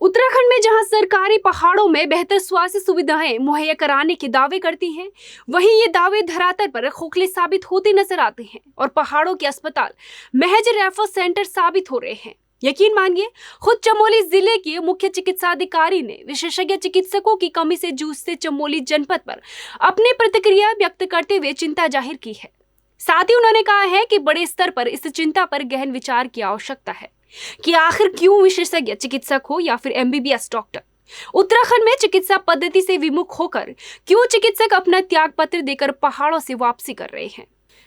उत्तराखंड में जहां सरकारी पहाड़ों में बेहतर स्वास्थ्य सुविधाएं मुहैया कराने के दावे करती हैं, वहीं ये दावे धरातल पर खोखले साबित होते नजर आते हैं और पहाड़ों के अस्पताल महज रेफर सेंटर साबित हो रहे हैं। यकीन मानिए, खुद चमोली जिले के मुख्य चिकित्सा अधिकारी ने विशेषज्ञ चिकित्सकों की कमी से जूझते चमोली जनपद पर अपनी प्रतिक्रिया व्यक्त करते हुए चिंता जाहिर की है। साथ ही उन्होंने कहा है कि बड़े स्तर पर इस चिंता पर गहन विचार की आवश्यकता है कि आखिर क्यों विशेषज्ञ चिकित्सक हो या फिर एमबीबीएस डॉक्टर उत्तराखंड में चिकित्सा पद्धति से विमुख होकर क्यों चिकित्सक अपना त्याग पत्र देकर पहाड़ों से वापसी कर रहे हैं।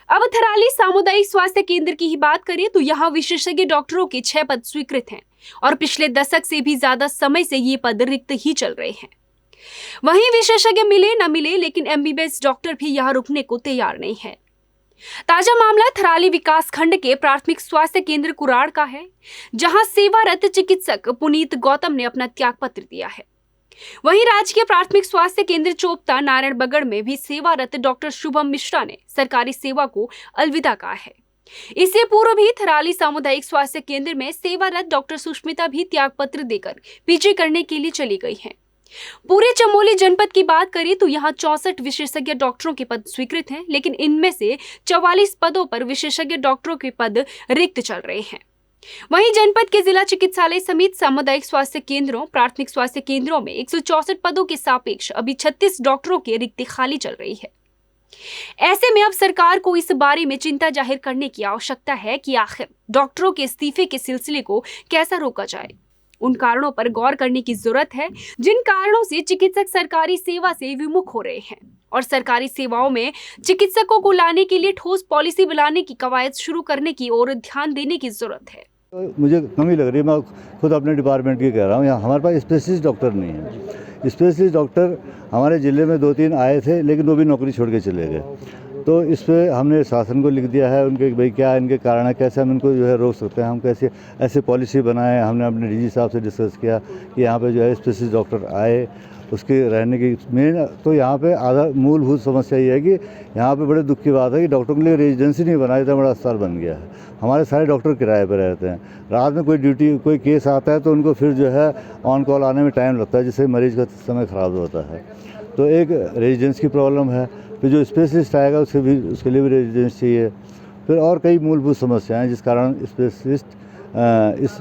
अब थराली सामुदायिक स्वास्थ्य केंद्र की ही बात करें तो यहाँ विशेषज्ञ डॉक्टरों के 6 पद स्वीकृत हैं और पिछले दशक से भी ज्यादा समय से ये पद रिक्त ही चल रहे हैं। वहीं विशेषज्ञ मिले न मिले, लेकिन एमबीबीएस डॉक्टर भी यहाँ रुकने को तैयार नहीं है। ताजा मामला थराली विकास खंड के प्राथमिक स्वास्थ्य केंद्र कुराड़ का है, जहां सेवारत चिकित्सक पुनीत गौतम ने अपना त्याग पत्र दिया है। वहीं राजकीय प्राथमिक स्वास्थ्य केंद्र चोपता नारायणबगड़ में भी सेवारत डॉक्टर शुभम मिश्रा ने सरकारी सेवा को अलविदा कहा है। इससे पूर्व भी थराली सामुदायिक स्वास्थ्य केंद्र में सेवारत डॉक्टर सुष्मिता भी त्याग पत्र देकर पीजी करने के लिए चली गई हैं। पूरे चमोली जनपद की बात करें तो यहाँ 64 विशेषज्ञ डॉक्टरों के पद स्वीकृत हैं, लेकिन इनमें से 44 पदों पर विशेषज्ञ डॉक्टरों के पद रिक्त चल रहे हैं। वहीं जनपद के जिला चिकित्सालय समेत सामुदायिक स्वास्थ्य केंद्रों, प्राथमिक स्वास्थ्य केंद्रों में 164 पदों के सापेक्ष अभी 36 डॉक्टरों की रिक्ति खाली चल रही है। ऐसे में अब सरकार को इस बारे में चिंता जाहिर करने की आवश्यकता है कि आखिर डॉक्टरों के इस्तीफे के सिलसिले को कैसा रोका जाए। उन कारणों पर गौर करने की जरूरत है जिन कारणों से चिकित्सक सरकारी सेवा से विमुख हो रहे हैं, और सरकारी सेवाओं में चिकित्सकों को लाने के लिए ठोस पॉलिसी बनाने की कवायद शुरू करने की ओर ध्यान देने की जरूरत है। मुझे कमी लग रही है, मैं खुद अपने डिपार्टमेंट की कह रहा हूँ। यहाँ हमारे पास स्पेशलिस्ट डॉक्टर नहीं है। स्पेशलिस्ट डॉक्टर हमारे ज़िले में 2-3 आए थे, लेकिन वो भी नौकरी छोड़ के चले गए। तो इस पर हमने शासन को लिख दिया है उनके भाई क्या इनके कारण है, कैसे हम इनको जो है रोक सकते हैं, हम कैसे ऐसे पॉलिसी बनाएं। हमने अपने डीजी साहब से डिस्कस किया कि यहाँ पे जो है स्पेशलिस्ट डॉक्टर आए, उसके रहने की मेन तो यहाँ पे आधा मूलभूत समस्या ये है कि यहाँ पे बड़े दुख की बात है कि डॉक्टरों के लिए रेजिडेंसी नहीं बना, इतना बड़ा अस्पताल बन गया है। हमारे सारे डॉक्टर किराए पर रहते हैं। रात में कोई ड्यूटी कोई केस आता है तो उनको फिर जो है ऑन कॉल आने में टाइम लगता है, जिससे मरीज़ का समय ख़राब होता है। तो एक रेजिडेंस की प्रॉब्लम है। फिर जो स्पेशलिस्ट आएगा उसके लिए भी रेजिडेंस चाहिए। फिर और कई मूलभूत समस्याएं हैं जिस कारण स्पेशलिस्ट इस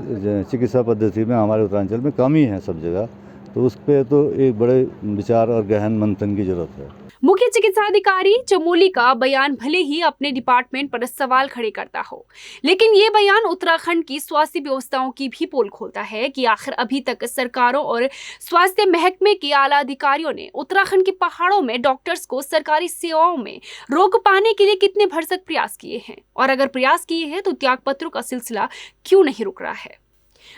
चिकित्सा पद्धति में हमारे उत्तरांचल में कमी है सब जगह। तो उस पर तो एक बड़े विचार और गहन मंथन की जरूरत है। मुख्य चिकित्सा अधिकारी चमोली का बयान भले ही अपने डिपार्टमेंट पर सवाल खड़े करता हो, लेकिन ये बयान उत्तराखंड की स्वास्थ्य व्यवस्थाओं की भी पोल खोलता है कि आखिर अभी तक सरकारों और स्वास्थ्य महकमे के आला अधिकारियों ने उत्तराखंड के पहाड़ों में डॉक्टर्स को सरकारी सेवाओं में रोक पाने के लिए कितने भरसक प्रयास किए हैं, और अगर प्रयास किए हैं तो त्यागपत्रों का सिलसिला क्यों नहीं रुक रहा है।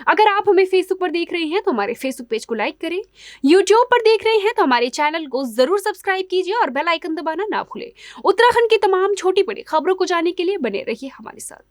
अगर आप हमें फेसबुक पर देख रहे हैं तो हमारे फेसबुक पेज को लाइक करें, यूट्यूब पर देख रहे हैं तो हमारे चैनल को जरूर सब्सक्राइब कीजिए और बेल आइकन दबाना ना भूलें। उत्तराखंड की तमाम छोटी बड़ी खबरों को जानने के लिए बने रहिए हमारे साथ।